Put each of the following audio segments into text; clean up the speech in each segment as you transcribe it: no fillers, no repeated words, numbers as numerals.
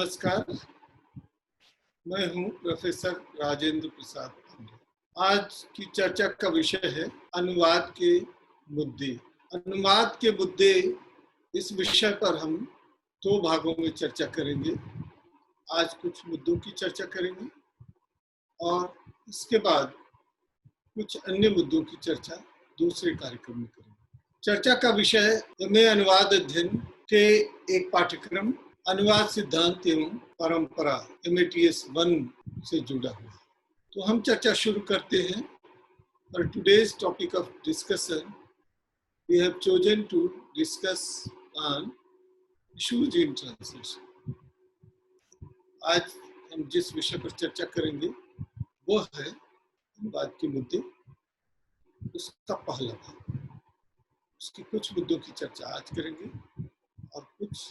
नमस्कार, मैं हूं प्रोफेसर राजेंद्र प्रसाद पांडे। आज की चर्चा का विषय है अनुवाद के मुद्दे। अनुवाद के मुद्दे इस विषय पर हम दो भागों में चर्चा करेंगे। आज कुछ मुद्दों की चर्चा करेंगे और इसके बाद कुछ अन्य मुद्दों की चर्चा दूसरे कार्यक्रम में करेंगे। चर्चा का विषय है अनुवाद अध्ययन के एक पाठ्यक्रम अनुवाद सिद्धांत एवं परंपरा MATS 1 से जुड़ा हुआ। तो हम चर्चा शुरू करते हैं। For today's topic of discussion, we have chosen to discuss on issues in translation. आज हम जिस विषय पर चर्चा करेंगे वो है अनुवाद के मुद्दे, उसका पहला भाग। उसके कुछ मुद्दों की चर्चा आज करेंगे और कुछ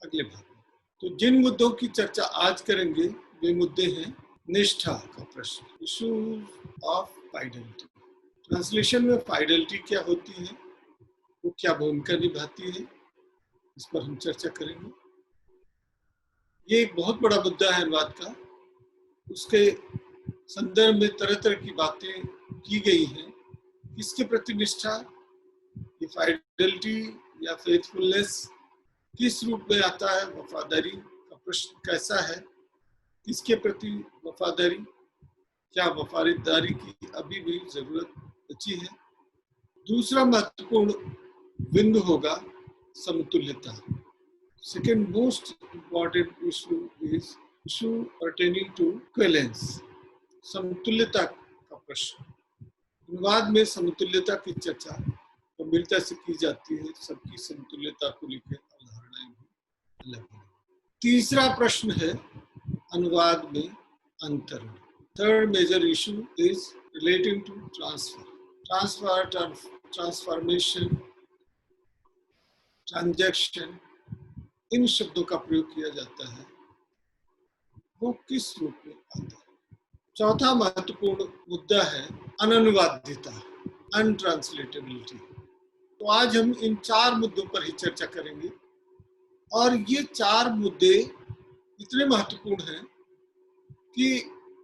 अगले भाग में। तो जिन मुद्दों की चर्चा आज करेंगे वे मुद्दे हैं निष्ठा का प्रश्न, इशू ऑफ फाइडेलिटी। ट्रांसलेशन में फाइडेलिटी क्या होती है, वो क्या भूमिका निभाती है, इस पर हम चर्चा करेंगे। ये एक बहुत बड़ा मुद्दा है अनुवाद का। उसके संदर्भ में तरह तरह की बातें की गई हैं। किसके प्रति निष्ठा, ये फाइडेलिटी या फेथफुलनेस किस रूप में आता है, वफादारी का प्रश्न कैसा है, किसके प्रति वफादारी, क्या वफादारी की अभी भी जरूरत बची है। दूसरा महत्वपूर्ण बिंदु होगा समतुल्यता। Second most important issue is issue pertaining to equivalence, समतुल्यता का प्रश्न। अनुवाद में समतुल्यता की चर्चा गंभीरता से की जाती है। सबकी समतुल्यता को लेकर अवधारणाएं भी अलग है। तीसरा प्रश्न है अनुवाद में अंतरण। Third major issue is relating to transfer, transformation, transaction, इन शब्दों का प्रयोग किया जाता है, वो किस रूप में आता है। चौथा महत्वपूर्ण मुद्दा है अननुवादिता, अनट्रांसलेटेबिलिटी। तो आज हम इन चार मुद्दों पर ही चर्चा करेंगे और ये चार मुद्दे इतने महत्वपूर्ण हैं कि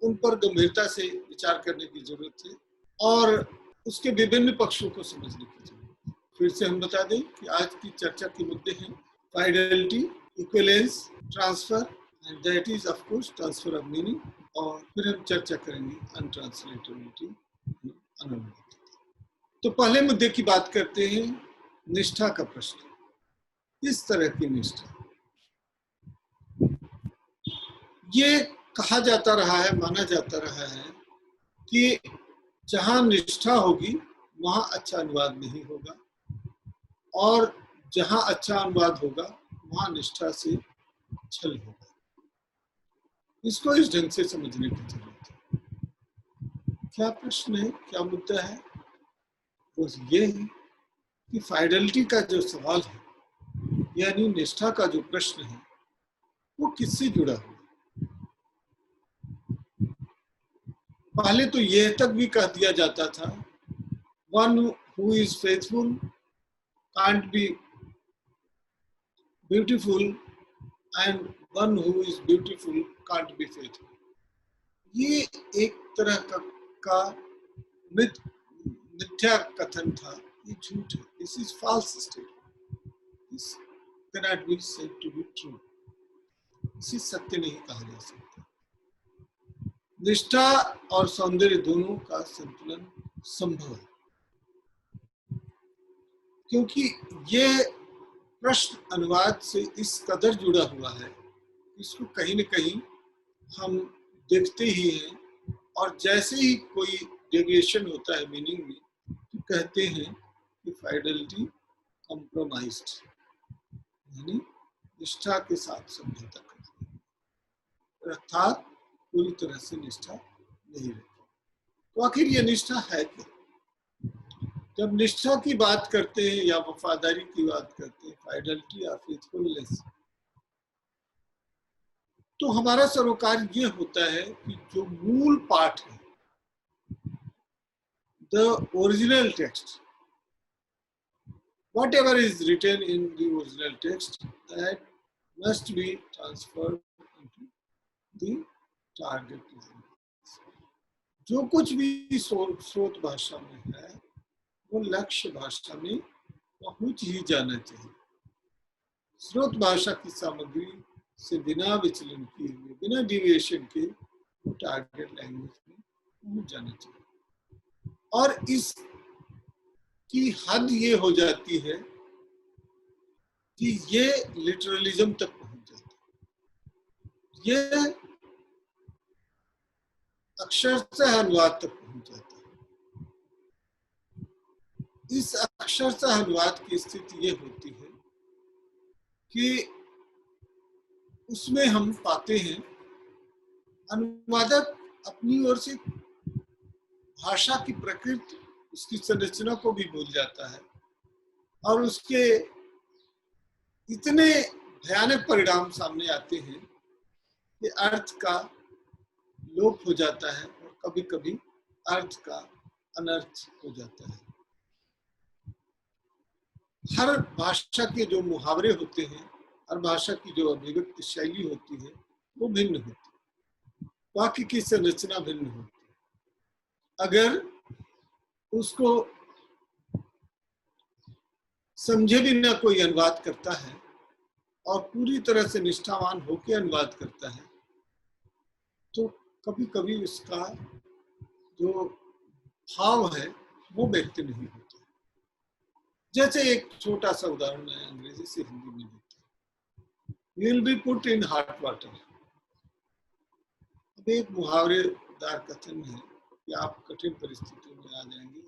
उन पर गंभीरता से विचार करने की जरूरत है और उसके विभिन्न पक्षों को समझने की जरूरत है। फिर से हम बता दें कि आज की चर्चा के मुद्दे हैं fidelity, equivalence, transfer and that is of course transfer of meaning. और फिर हम चर्चा करेंगे अनट्रांसलेटेबिलिटी, अननुवादिता। तो पहले मुद्दे की बात करते हैं, निष्ठा का प्रश्न। इस तरह की निष्ठा, ये कहा जाता रहा है, माना जाता रहा है कि जहां निष्ठा होगी वहां अच्छा अनुवाद नहीं होगा और जहां अच्छा अनुवाद होगा वहां निष्ठा से छल होगा। इसको इस ढंग से समझने की जरूरत है। क्या प्रश्न है, क्या मुद्दा है, वो ये है कि फाइडेलिटी का जो सवाल है यानी निष्ठा का जो प्रश्न है वो किससे जुड़ा हुआ है। पहले तो यह तक भी कह दिया जाता था, one who is faithful can't be beautiful and one who is beautiful can't be faithful. ये एक तरह का मिथ्या कथन था, ये झूठ है। This is false statement, this cannot be said to be true. इसे सत्य नहीं कहा जा सकता। निष्ठा और सौंदर्य दोनों का संतुलन संभव है, क्योंकि ये प्रश्न अनुवाद से इस कदर जुड़ा हुआ है, इसको कहीं न कहीं हम देखते ही हैं और जैसे ही कोई डेविएशन होता है मीनिंग में तो कहते हैं कि फाइडेलिटी कॉम्प्रोमाइज्ड, यानी निष्ठा के साथ समझौता करते हैं, अर्थात पूरी तरह से निष्ठा नहीं रखी। तो आखिर ये निष्ठा है क्या? जब निष्ठा की बात करते हैं या वफादारी की बात करते हैं, फाइडेलिटी या फेथफुलनेस, तो हमारा सरोकार ये होता है कि जो मूल पाठ है, the original text, whatever is written in the original text, that must be transferred target language. जो कुछ भी स्रोत भाषा में है वो लक्ष्य भाषा में पहुंच ही जाना चाहिए। स्रोत भाषा की सामग्री से बिना विचलन किए हुए, बिना डिविएशन के वो टारगेट लैंग्वेज में पहुंच जाना चाहिए। और इसकी हद ये हो जाती है कि ये लिटरलिज्म तक पहुंच जाता है, ये अक्षरशः अनुवाद तक पहुंच जाता है। इस अक्षरशः अनुवाद की स्थिति ये होती है कि उसमें हम पाते हैं अनुवादक अपनी ओर से भाषा की प्रकृति, उसकी संरचना को भी भूल जाता है और उसके इतने भयानक परिणाम सामने आते हैं कि अर्थ का लोप हो जाता है और कभी कभी अर्थ का अनर्थ हो जाता है। हर भाषा के जो मुहावरे होते हैं, हर भाषा की जो अभिव्यक्ति शैली होती है वो भिन्न होती है, वाक्य की संरचना भिन्न होती है। अगर उसको समझे बिना कोई अनुवाद करता है और पूरी तरह से निष्ठावान होकर अनुवाद करता है तो कभी कभी उसका जो भाव है वो व्यक्त नहीं होता। जैसे एक छोटा सा उदाहरण मैं अंग्रेजी से हिंदी में देता हूँ, You will be put in hot water। अब एक मुहावरेदार कथन है कि आप कठिन परिस्थितियों में आ जाएंगे,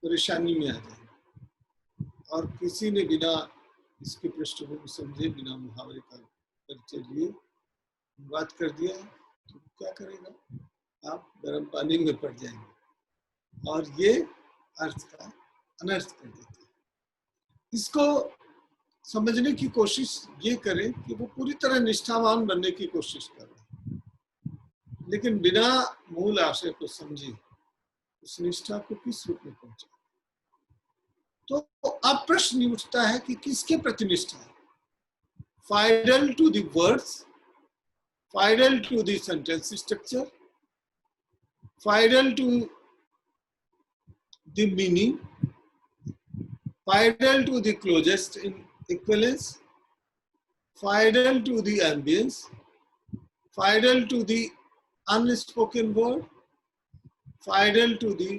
परेशानी में आ जाएंगे। और किसी ने बिना इसकी पृष्ठभूमि समझे, बिना मुहावरे का परिचय लिए बात कर दिया तो क्या करेगा, आप गर्म पानी में पड़ जाएंगे और ये अर्थ का अनर्थ कर देते हैं। इसको समझने की कोशिश ये करें कि वो पूरी तरह निष्ठावान बनने की कोशिश कर रहे हैं, लेकिन बिना मूल आशय को समझे उस निष्ठा को किस रूप में पहुंचे। तो अब प्रश्न उठता है कि किसके प्रति निष्ठा है। Fidel to the words, fidel to the sentence structure, fidel to the meaning, fidel to the closest in equivalence, fidel to the ambience, fidel to the unspoken word, fidel to the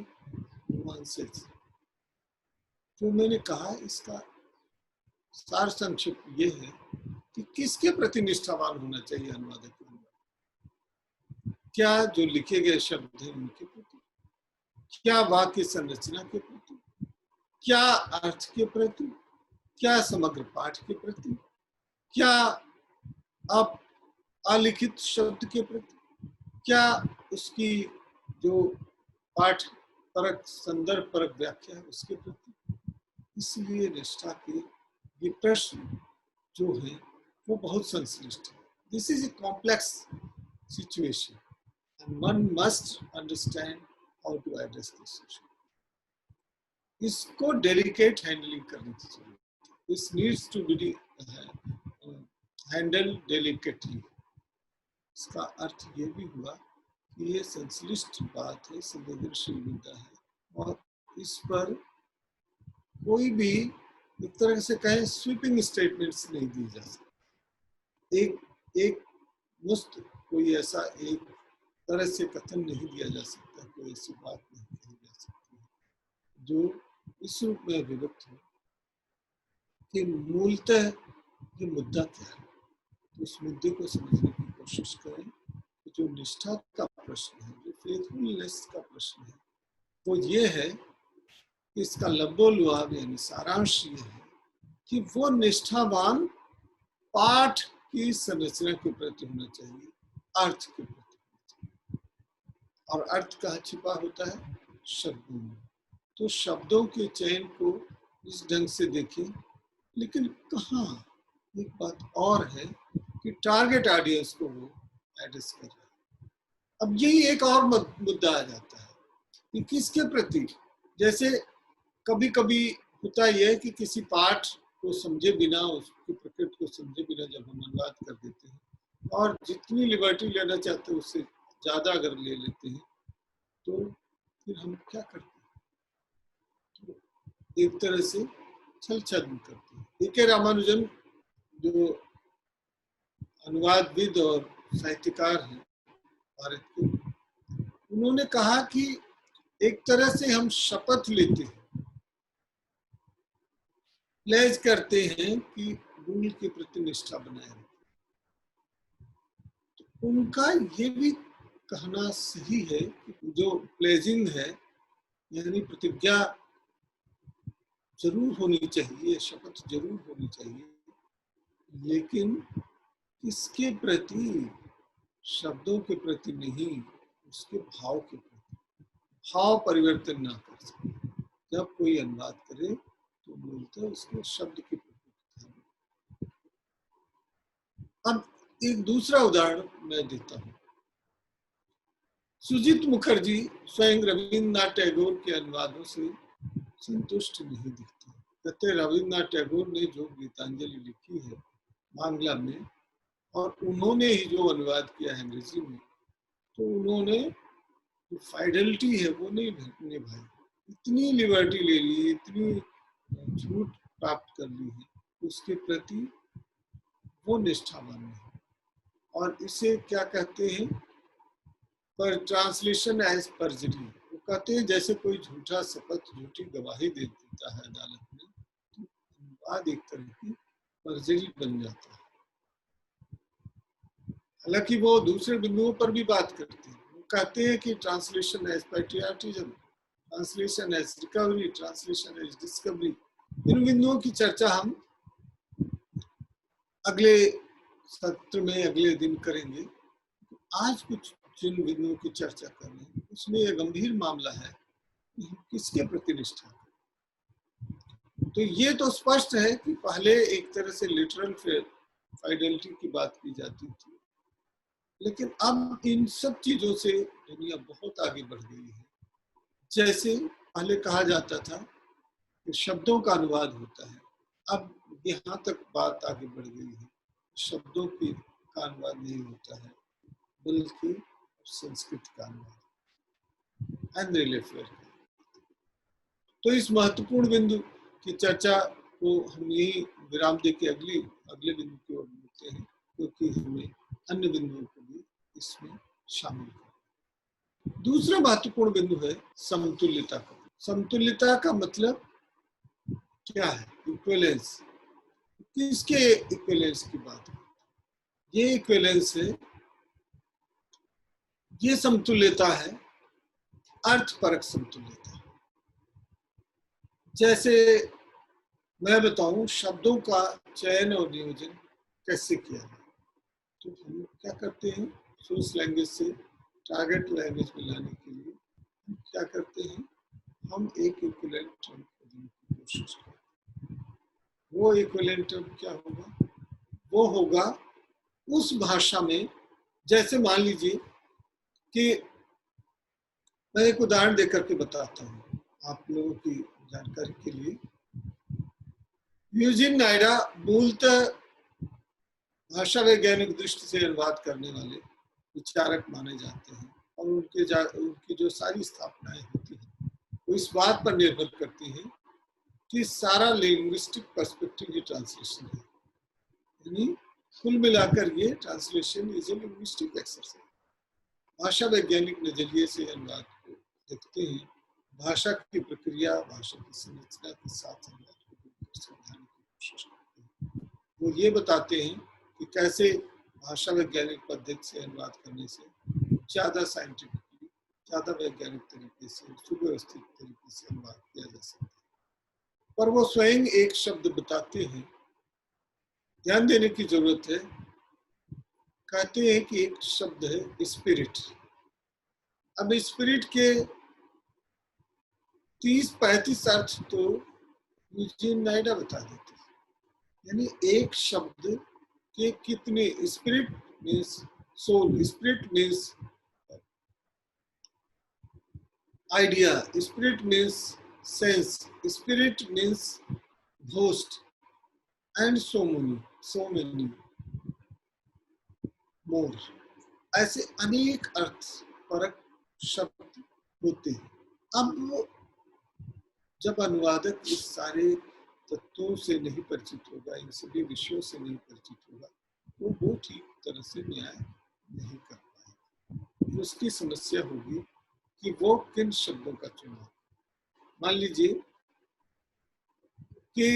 nuances। जो मैंने कहा इसका सार संक्षिप्त ये है कि किसके प्रति निष्ठावान होना चाहिए अनुवादक को। क्या जो लिखे गए शब्द हैं उनके प्रति, क्या वाक्य संरचना के प्रति, क्या अर्थ के प्रति, क्या समग्र पाठ के प्रति, क्या अब अलिखित शब्द के प्रति, क्या उसकी जो पाठ परक संदर्भ परक व्याख्या है उसके प्रति। इसलिए निष्ठा के ये प्रश्न जो है वो बहुत संश्लिष्ट है। This is a complex situation and one must understand how to address this issue. इसको डेलिकेट हैंडलिंग करनी चाहिए। This needs to be handled delicately। इसका अर्थ ये भी हुआ कि ये संश्लिष्ट बात है, संवेदनशील मुद्दा है और इस पर कोई भी एक तरह से कहें स्वीपिंग स्टेटमेंट्स नहीं दी जा सकती। एक मुस्त कोई ऐसा एक तरह से कथन नहीं दिया जा सकता, कोई ऐसी बात नहीं कही जा सकती जो इस रूप में अभिव्यक्त हो कि मूलतः ये मुद्दा क्या है। तो उस मुद्दे को समझने की कोशिश करें। तो जो निष्ठा का प्रश्न है, जो फेथफुलनेस का प्रश्न है, वो ये है कि इसका लब्बो-लुआब यानी सारांश ये है कि वो निष्ठावान पाठ की संरचना के प्रति होना चाहिए, अर्थ के प्रति। और अर्थ कहाँ छिपा होता है? शब्दों में। तो शब्दों के चयन को इस ढंग से देखें, लेकिन कहाँ एक बात और है कि टारगेट ऑडियंस को वो एड्रेस कर रहा है। अब यही एक और मुद्दा आ जाता है कि किसके प्रति। जैसे कभी कभी होता यह है कि किसी पाठ को समझे बिना, उसकी प्रकृति को समझे बिना जब हम अनुवाद कर देते हैं और जितनी लिबर्टी लेना चाहते हैं उससे ज्यादा अगर ले लेते हैं तो फिर हम क्या करते हैं, तो एक तरह से छल छद्म करते हैं। ए.के. रामानुजन जो अनुवादविद और साहित्यकार हैं भारत के, उन्होंने कहा कि एक तरह से हम शपथ लेते हैं, प्लेज करते हैं कि मूल के प्रति निष्ठा बनाए रखें। तो उनका ये भी कहना सही है कि जो प्लेजिंग है यानी प्रतिज्ञा जरूर होनी चाहिए, शपथ जरूर होनी चाहिए, लेकिन किसके प्रति? शब्दों के प्रति नहीं, उसके भाव के प्रति। भाव परिवर्तन ना कर सके। जब कोई अनुवाद करे तो मूलतः उसके शब्द के प्रति। अब एक दूसरा उदाहरण मैं देता हूँ। सुजीत मुखर्जी स्वयं रविन्द्रनाथ टैगोर के अनुवादों से संतुष्ट नहीं दिखते। कहते रविन्द्रनाथ टैगोर ने जो गीतांजलि लिखी है बांग्ला में और उन्होंने ही जो अनुवाद किया है अंग्रेजी में, तो उन्होंने जो फाइडेलिटी है वो नहीं निभाई। इतनी लिबर्टी ले ली, इतनी छूट प्राप्त कर ली है, उसके प्रति वो निष्ठावान है। और इसे क्या कहते हैं? पर ट्रांसलेशन एज परजरी। वो कहते हैं जैसे कोई झूठा शपथ, झूठी गवाही दे देता है अदालत में, तो अनुवाद एक तरह की परजरी बन जाता है। हालांकि वो दूसरे बिंदुओं पर भी बात करते हैं। वो कहते हैं कि translation as patriotism, translation as recovery, translation as discovery, इन बिंदुओं की चर्चा हम अगले सत्र में अगले दिन करेंगे। आज कुछ जिन बिंदुओं की चर्चा कर रहे हैं उसमें यह गंभीर मामला है कि हम किसके प्रति निष्ठा करें। तो ये तो स्पष्ट है कि पहले एक तरह से लिटरल फाइडेलिटी की बात की जाती थी, लेकिन अब इन सब चीजों से दुनिया बहुत आगे बढ़ गई है। जैसे पहले कहा जाता था कि शब्दों का अनुवाद होता है, अब यहाँ तक बात आगे बढ़ गई है, शब्दों की का अनुवाद नहीं होता है बल्कि संस्कृत का अनुवाद एंड रिलेफर। तो इस महत्वपूर्ण बिंदु की चर्चा को हम यही विराम देके अगले बिंदु की ओर बढ़ते हैं, क्योंकि हमें अन्य बिंदुओं को भी इसमें शामिल करना। दूसरा महत्वपूर्ण बिंदु है समतुल्यता का। समतुल्यता का मतलब क्या है? इक्विवेलेंस। किसके इक्विवेलेंस की बात है? ये इक्विवेलेंस है, ये समतुल्यता है अर्थपरक समतुल्यता। जैसे मैं बताऊं शब्दों का चयन और नियोजन कैसे किया जाए, तो हम क्या करते हैं सोर्स लैंग्वेज से टारगेट लैंग्वेज में लाने के लिए हम क्या करते हैं, हम एक इक्विवेलेंट टर्म खोजने की कोशिश करते हैं। वो इक्विवेलेंट टर्म क्या होगा? वो होगा उस भाषा में, जैसे मान लीजिए कि मैं एक उदाहरण देकर के बताता हूँ आप लोगों की जानकारी के लिए। यूजिन नायडा मूलतः भाषा वैज्ञानिक दृष्टि से अनुवाद करने वाले विचारक माने जाते हैं और उनकी जो सारी स्थापनाएं होती हैं वो इस बात पर निर्भर करती हैं कि सारा लिंग्विस्टिक पर्सपेक्टिव ये ट्रांसलेशन है। यानी कुल मिलाकर ये translation is a linguistic exercise. भाषा वैज्ञानिक नजरिए से अनुवाद को देखते हैं, भाषा की प्रक्रिया, भाषा की संरचना के साथ अनुवाद को समझाने की कोशिश करते हैं। वो ये बताते हैं कि कैसे भाषा वैज्ञानिक पद्धति से अनुवाद करने से ज्यादा साइंटिफिकली, ज्यादा वैज्ञानिक तरीके से, सुव्यवस्थित तरीके से अनुवाद किया जा सकता है। पर वो स्वयं एक शब्द बताते हैं, ध्यान देने की जरूरत है। कहते हैं कि एक शब्द है स्पिरिट। अब स्पिरिट के 30-35 अर्थ तो यूजीन नायडा बता देते हैं। यानी एक शब्द के कितने, spirit means soul, spirit means idea, spirit means sense, spirit means host and so many more, ऐसे अनेक अर्थ परक शब्द होते हैं। अब जब अनुवादक इस सारे तत्वों से नहीं परिचित होगा, इन सभी विषयों से नहीं परिचित होगा, वो ठीक तरह से न्याय नहीं कर पाएगा। उसकी समस्या होगी कि वो किन शब्दों का चुनाव। मान लीजिए कि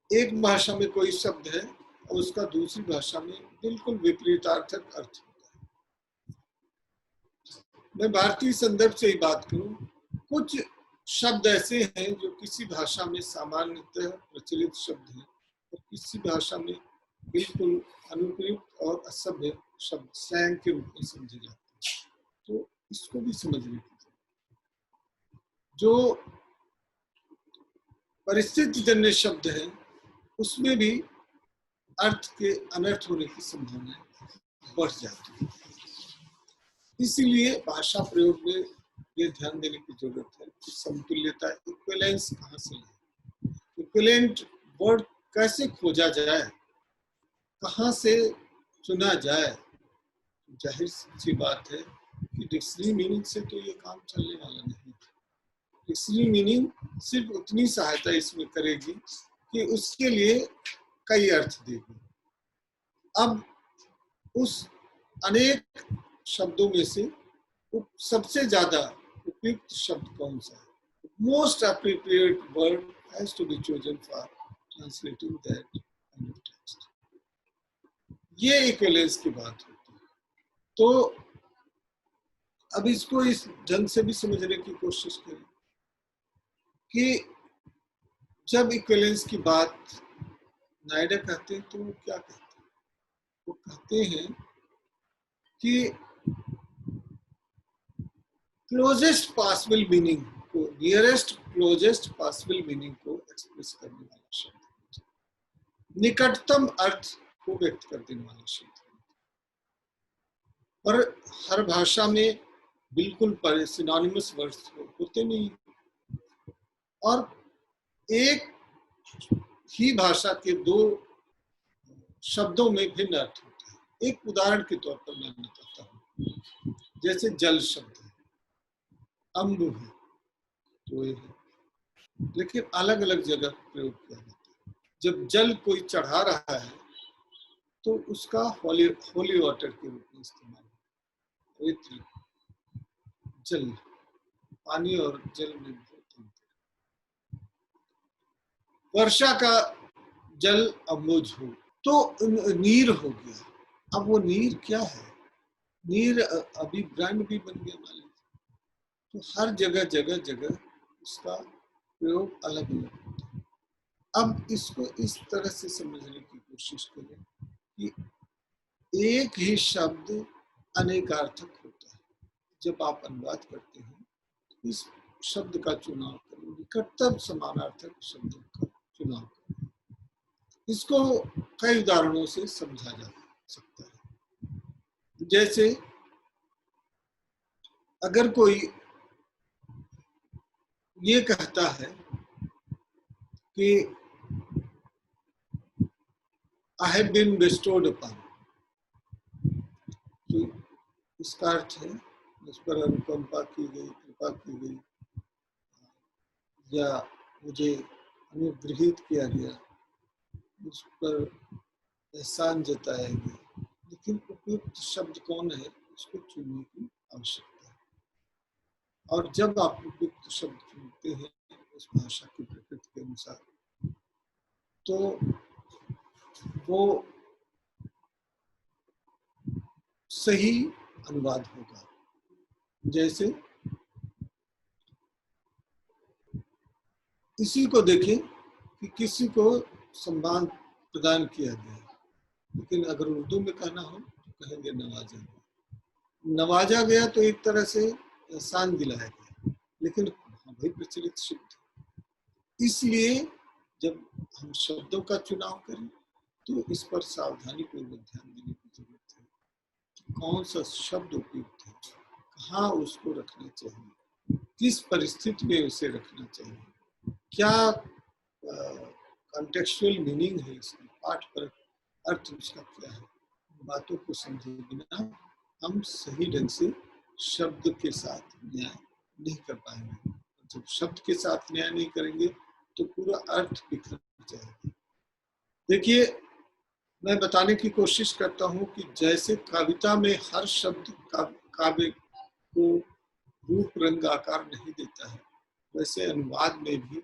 एक भाषा में कोई शब्द है और उसका दूसरी भाषा में बिल्कुल विपरीतार्थक अर्थ होता है। मैं भारतीय संदर्भ से ही बात करूं, कुछ शब्द ऐसे हैं जो किसी भाषा में सामान्यतः प्रचलित शब्द हैं और किसी भाषा में बिल्कुल अनुपयुक्त और असभ्य शब्द स्लैंग के रूप में समझे जाते हैं। तो इसको भी समझने की जो परिस्थिति जन्य शब्द है उसमें भी अर्थ के अनर्थ होने की संभावना बढ़ जाती है। इसीलिए भाषा प्रयोग में ये ध्यान देने की जरूरत है कि समतुल्यता, इक्विवेलेंस कहाँ से है, इक्विवेलेंट वर्ड कैसे खोजा जाए, कहाँ से चुना जाए। जाहिर सी बात है कि डिक्शनरी मीनिंग से तो ये काम चलने वाला नहीं। डिक्शनरी मीनिंग सिर्फ उतनी सहायता इसमें करेगी कि उसके लिए कई अर्थ देगी। अब उस अनेक शब्दों में से सबसे ज्यादा उपयुक्त शब्द कौन सा है? Most appropriate word has to be chosen for translating that kind of text. ये इक्विवेलेंस की बात होती है। तो अब इसको इस ढंग से भी समझने की कोशिश करें कि जब इक्विवेलेंस की बात नायडा कहते हैं तो वो क्या कहते हैं? वो कहते हैं कि क्लोजेस्ट पॉसिबल मीनिंग को, नियरेस्ट क्लोजेस्ट पॉसिबल मीनिंग को एक्सप्रेस करने वाला शब्द, निकटतम अर्थ को व्यक्त कर देने वाला शब्द। और हर भाषा में बिल्कुल सिनोनिमस वर्ड्स होते नहीं, और एक ही भाषा के दो शब्दों में भिन्न अर्थ होते हैं। एक उदाहरण के तौर पर मैं बताता हूँ, जैसे जल शब्द है, अम्ब है, तो है, लेकिन अलग अलग जगह प्रयोग किया जाता है। जब जल कोई चढ़ा रहा है तो उसका होली वाटर के रूप में इस्तेमाल, रेत, जल, पानी और जल में बहुत अंतर। वर्षा का जल अम्बुज हो तो नीर हो गया। अब वो नीर क्या है? नीर अभी ब्रांड भी बन गया मालिक। तो हर जगह जगह जगह उसका प्रयोग अलग अलग होता है। अब इसको इस तरह से समझने की कोशिश करें कि एक ही शब्द अनेकार्थक होता है। जब आप अनुवाद करते हैं तो इस शब्द का चुनाव करें, निकटतम समानार्थक शब्दों का चुनाव करें। इसको कई उदाहरणों से समझा जा सकता है। जैसे अगर कोई ये कहता है कि I have been bestowed upon, तो इसका अर्थ है उस पर अनुकंपा की गई, कृपा की गई, या मुझे अनुग्रहित किया गया, उस पर एहसान जताया गया। लेकिन उपयुक्त शब्द कौन है, उसको चुनने की आवश्यकता है। और जब आप उपयुक्त शब्द चुनते हैं उस भाषा की प्रकृति के अनुसार, तो वो सही अनुवाद होगा। जैसे इसी को देखें कि किसी को सम्मान प्रदान किया गया, लेकिन अगर उर्दू में कहना हो तो कहेंगे नवाजा गया। नवाजा गया तो एक तरह से एहसान दिलाया गया, लेकिन भाई प्रचलित शब्द। इसलिए जब हम शब्दों का चुनाव करें तो इस पर सावधानी पूर्वक ध्यान देने की जरूरत है कि कौन सा शब्द उपयुक्त है, कहाँ उसको रखना चाहिए, किस परिस्थिति में उसे रखना चाहिए, क्या कॉन्टेक्चुअल मीनिंग है इसकी, पाठ पर अर्थ उसका क्या है, बातों को समझे बिना हम सही ढंग से शब्द के साथ न्याय नहीं कर पाएंगे। जब शब्द के साथ न्याय नहीं करेंगे तो पूरा अर्थ बिखर जाएगा। देखिए, मैं बताने की कोशिश करता हूँ कि जैसे कविता में हर शब्द काव्य को रूप रंग आकार नहीं देता है, वैसे अनुवाद में भी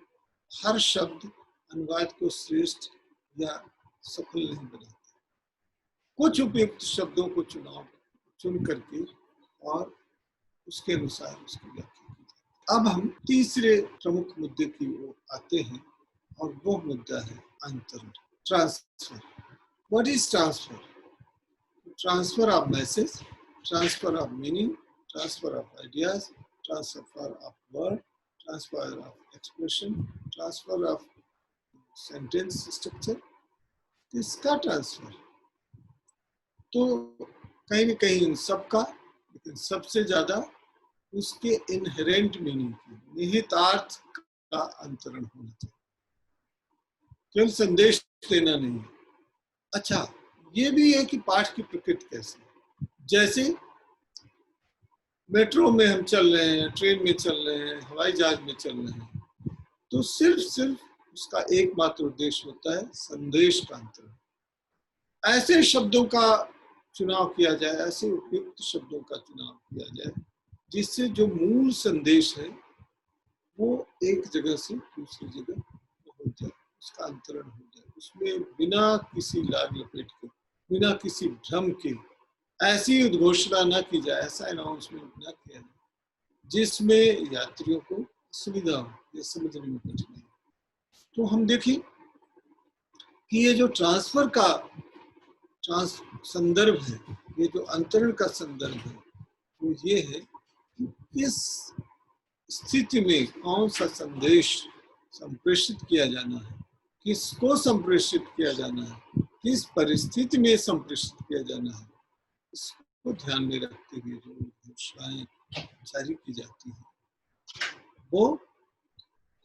हर शब्द अनुवाद को श्रेष्ठ या सफल नहीं बनाता। कुछ उपयुक्त शब्दों को चुन करके और उसके अनुसार उसकी व्याख्या की जाती है। अब हम तीसरे प्रमुख मुद्दे की ओर आते हैं और वो मुद्दा है अंतरण, transfer. What is transfer? Transfer of message, transfer of meaning, transfer of ideas, transfer of word, transfer of expression, transfer of sentence structure. किसका ट्रांसफर? तो कहीं न कहीं इन सबका, लेकिन सबसे ज्यादा उसके इनहेरेंट मीनिंग की, निहितार्थ का अंतरण होना चाहिए, केवल संदेश देना नहीं है। अच्छा, ये भी है कि पाठ की प्रकृति कैसी है। जैसे मेट्रो में हम चल रहे हैं, ट्रेन में चल रहे हैं, हवाई जहाज में चल रहे हैं, तो सिर्फ उसका एकमात्र उद्देश्य होता है संदेश का अंतरण। ऐसे शब्दों का चुनाव किया जाए, ऐसे उपयुक्त शब्दों का चुनाव किया जाए जिससे जो मूल संदेश है वो एक जगह से दूसरी जगह पहुंच जाए, उसका अंतरण हो जाए, उसमें बिना किसी लाग लपेट के, बिना किसी भ्रम के ऐसी उद्घोषणा न की जाए, ऐसा अनाउंसमेंट न किया जाए जिसमें यात्रियों को सुविधा हो या समझने में कठिनाई। तो हम देखें कि ये जो ट्रांसफर का संदर्भ है, ये जो अंतरण का संदर्भ है, वो ये है कि इस स्थिति में कौन सा संदेश संप्रेषित किया जाना है, किसको संप्रेषित किया जाना है, किस परिस्थिति में संप्रेषित किया जाना है, इसको ध्यान में रखते हुए जो घोषणाएं जारी की जाती है वो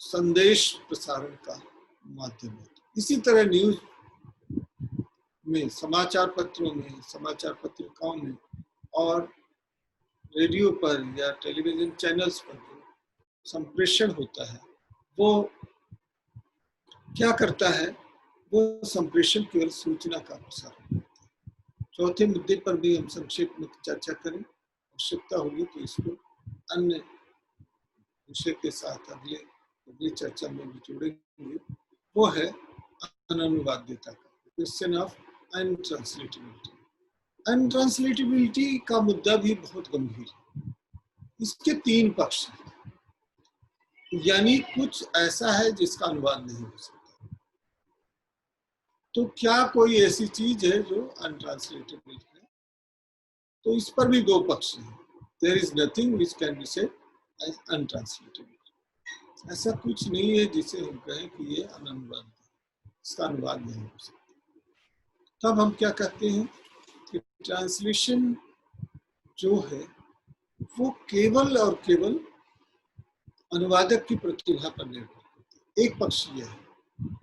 संदेश प्रसारण का माध्यम है। इसी तरह न्यूज में, समाचार पत्रों में, समाचार पत्रिकाओं में और रेडियो पर या टेलीविजन चैनल्स पर जो संप्रेषण होता है वो क्या करता है? वो संप्रेषण केवल सूचना का प्रसारण करता है। चौथे मुद्दे पर भी हम संक्षेप में चर्चा करें, आवश्यकता होगी तो इसको अन्य विषय के साथ अगली चर्चा में भी जोड़ेंगे। वो है अनुवाद्यता का, क्वेश्चन ऑफ अनट्रांसलेटेबिलिटी। अनट्रांसलेटेबिलिटी का मुद्दा भी बहुत गंभीर है। इसके तीन पक्ष हैं, यानी कुछ ऐसा है जिसका अनुवाद नहीं हो सकता। तो क्या कोई ऐसी चीज है जो अनट्रांसलेटेबल है? तो इस पर भी दो पक्ष हैं। There is nothing which can be said as untranslatable. ऐसा कुछ नहीं है जिसे हम कहें कि ये अनुवाद है, इसका अनुवाद नहीं हो सकता। तब हम क्या कहते हैं कि ट्रांसलेशन जो है वो केवल और केवल अनुवादक की प्रतिभा पर निर्भर करती है। एक पक्ष यह है,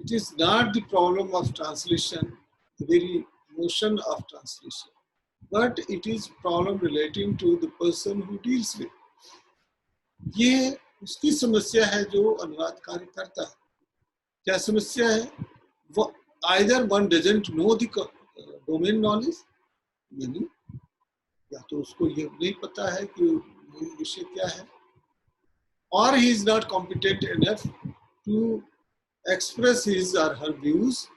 it is not the problem of translation, the very motion of translation, but it is problem relating to the person who deals with. ये उसकी समस्या है जो अनुवाद कार्य करता है। क्या समस्या है? वो either one doesn't know the domain knowledge, यानी या तो उसको ये नहीं पता है कि विषय क्या है, or he is not competent enough to express his or her views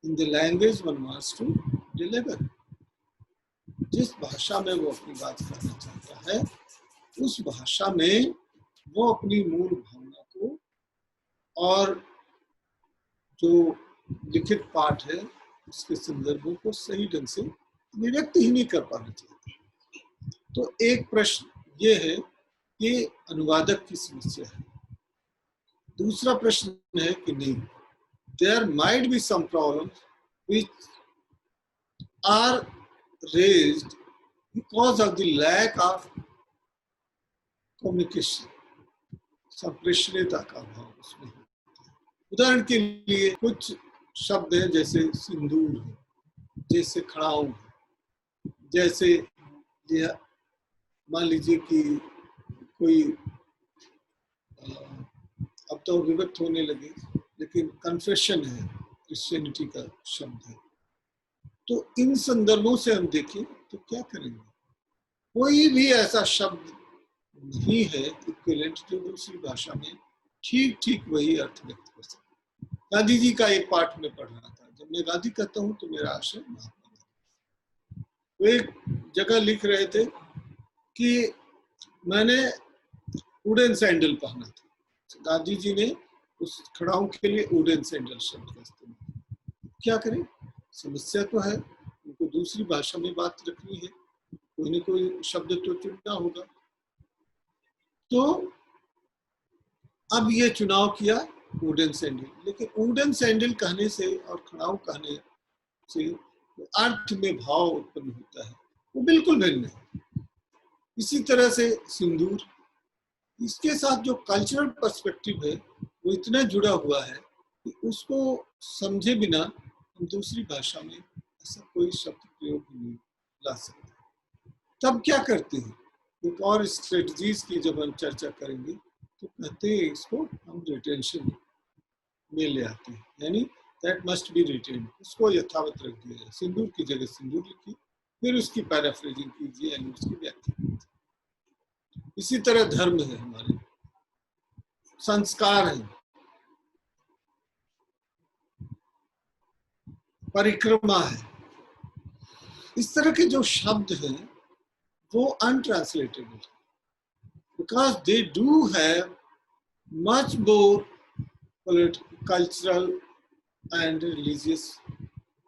in the language one wants to deliver. जिस भाषा में वो अपनी बात करना चाहता है उस भाषा में वो अपनी मूल भावना को और जो लिखित पाठ है उसके संदर्भों को सही ढंग से अभिव्यक्त ही नहीं कर पाना चाहिए। तो एक प्रश्न ये है कि अनुवादक की समस्या है। दूसरा प्रश्न है कि नहीं, there might be some problems which are raised because of the lack of communication, संप्रेषणीयता का अभाव उसमें है। उदाहरण के लिए कुछ शब्द हैं जैसे सिंदूर है, जैसे खड़ाऊ है, जैसे ये मान लीजिए कि कोई अब तो विभक्त होने लगे, लेकिन कन्फेशन है, क्रिश्चियनिटी का शब्द है। तो इन संदर्भों से हम देखें तो क्या करेंगे, कोई भी ऐसा शब्द नहीं है इक्विवेलेंट जो दूसरी भाषा में ठीक ठीक वही अर्थ व्यक्त कर सके। गांधी जी का एक पाठ में पढ़ रहा था, जब मैं गांधी कहता हूं तो मेरा आशय महात्मा गांधी। वो एक जगह लिख रहे थे कि मैंने वुडन सैंडल पहना था। गांधी जी ने उस खड़ाऊ के लिए वुडन सैंडल शब्द का इस्तेमाल। क्या करें, समस्या तो है, उनको दूसरी भाषा में बात रखनी है, कोई ना कोई शब्द तो चुनना होगा। तो अब ये चुनाव किया वुडन सैंडल, लेकिन वुडन सैंडल कहने से और खड़ाऊ कहने से अर्थ में भाव उत्पन्न होता है, वो बिल्कुल भिन्न है। इसी तरह से सिंदूर, इसके साथ जो कल्चरल पर्सपेक्टिव है वो इतना जुड़ा हुआ है कि उसको समझे बिना हम दूसरी भाषा में ऐसा कोई शब्द प्रयोग नहीं ला सकते। तब क्या करते हैं, एक और स्ट्रेटजीज की जब हम चर्चा करेंगे तो कहते हैं इसको हम रिटेंशन में ले आते हैं, यानी दैट मस्ट बी रिटेन, उसको यथावत रख दिया जाए। सिंदूर की जगह सिंदूर लिखिए, फिर उसकी पैराफ्रेजिंग कीजिए यानी उसकी व्याख्या कीजिए। इसी तरह धर्म है, हमारे संस्कार है, परिक्रमा है, इस तरह के जो शब्द हैं वो untranslatable, because they do have much more cultural and religious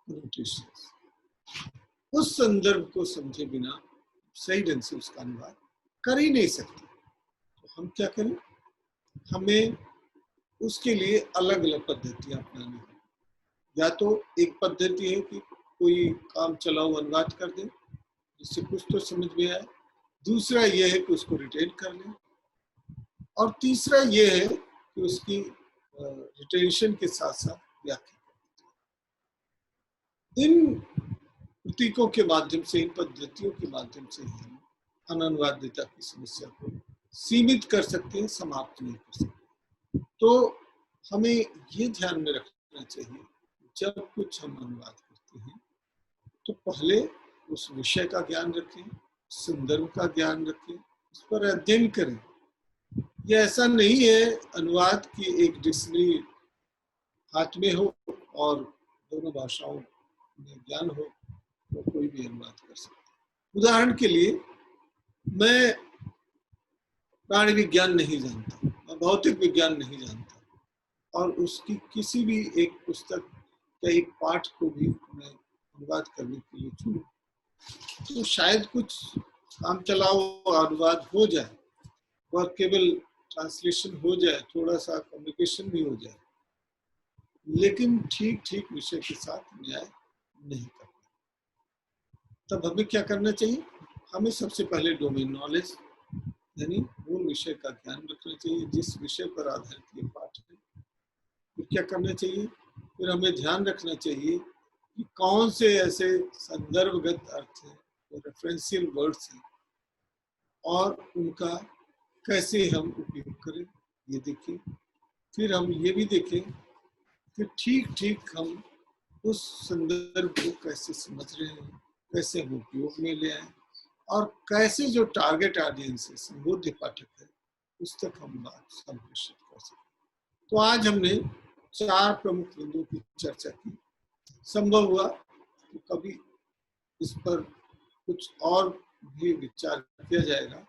connotations। उस संदर्भ को समझे बिना सही ढंग से उसका अनुवाद कर ही नहीं सकते। तो हम क्या करें, हमें उसके लिए अलग अलग पद्धतियां अपनानी है। या तो एक पद्धति है कि कोई काम चलाओ अनुवाद कर दे जिससे कुछ तो समझ में आए, दूसरा यह है कि उसको रिटेन कर लें, और तीसरा यह है कि उसकी रिटेंशन के साथ साथ व्याख्या। इन प्रतीकों के माध्यम से, इन पद्धतियों के माध्यम से हम अननुवादिता की समस्या को सीमित कर सकते हैं, समाप्त नहीं कर सकते। तो हमें ये ध्यान में रखना चाहिए, जब कुछ हम अनुवाद करते हैं तो पहले उस विषय का ज्ञान रखें, संदर्भ का ज्ञान रखें, उस पर अध्ययन करें। ये ऐसा नहीं है अनुवाद की एक डिक्शनरी हाथ में हो और दोनों भाषाओं में ज्ञान हो तो कोई भी अनुवाद कर सकता है। उदाहरण के लिए, मैं प्राणी विज्ञान नहीं जानता, मैं भौतिक विज्ञान नहीं जानता, और उसकी किसी भी एक पुस्तक या एक पाठ को भी मैं अनुवाद करने के लिए चुनूं तो शायद कुछ काम चलाओ अनुवाद हो जाए, वर्केबल ट्रांसलेशन हो जाए, थोड़ा सा कम्युनिकेशन भी हो जाए, लेकिन ठीक ठीक विषय के साथ न्याय नहीं करना। तब हमें क्या करना चाहिए, हमें सबसे पहले डोमेन नॉलेज यानी मूल विषय का ज्ञान रखना चाहिए, जिस विषय पर आधारित ये पाठ है। फिर क्या करना चाहिए, फिर हमें ध्यान रखना चाहिए कि कौन से ऐसे संदर्भगत अर्थ है, रेफरेंशियल वर्ड्स हैं, और उनका कैसे हम उपयोग करें ये देखें। फिर हम ये भी देखें कि ठीक ठीक हम उस संदर्भ को कैसे समझ रहे हैं, कैसे हम उपयोग में ले आए, और कैसे जो टारगेट ऑडियंस है, संबोध्य पाठक है, उस तक हम बात संप्रेषित कर सकते। तो आज हमने 4 प्रमुख बिंदुओं की चर्चा की। संभव हुआ तो कभी इस पर कुछ और भी विचार किया जाएगा,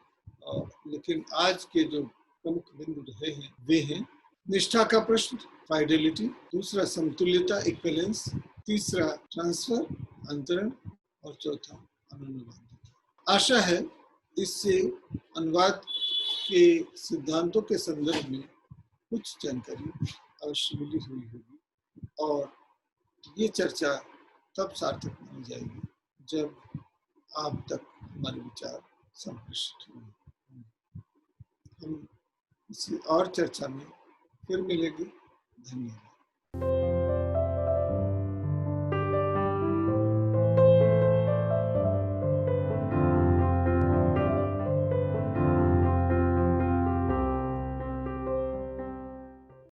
लेकिन आज के जो प्रमुख बिंदु रहे हैं वे हैं निष्ठा का प्रश्न, फाइडेलिटी, दूसरा समतुल्यता, इक्विवेलेंस, तीसरा ट्रांसफर, अंतरण, और चौथा अनुवाद। आशा है इससे अनुवाद के सिद्धांतों के संदर्भ में कुछ जानकारी अवश्य मिली हुई होगी, और ये चर्चा तब सार्थक मानी जाएगी जब आप तक हमारे विचार संप्रेषित होंगे। हम किसी और चर्चा में फिर मिलेंगे। धन्यवाद।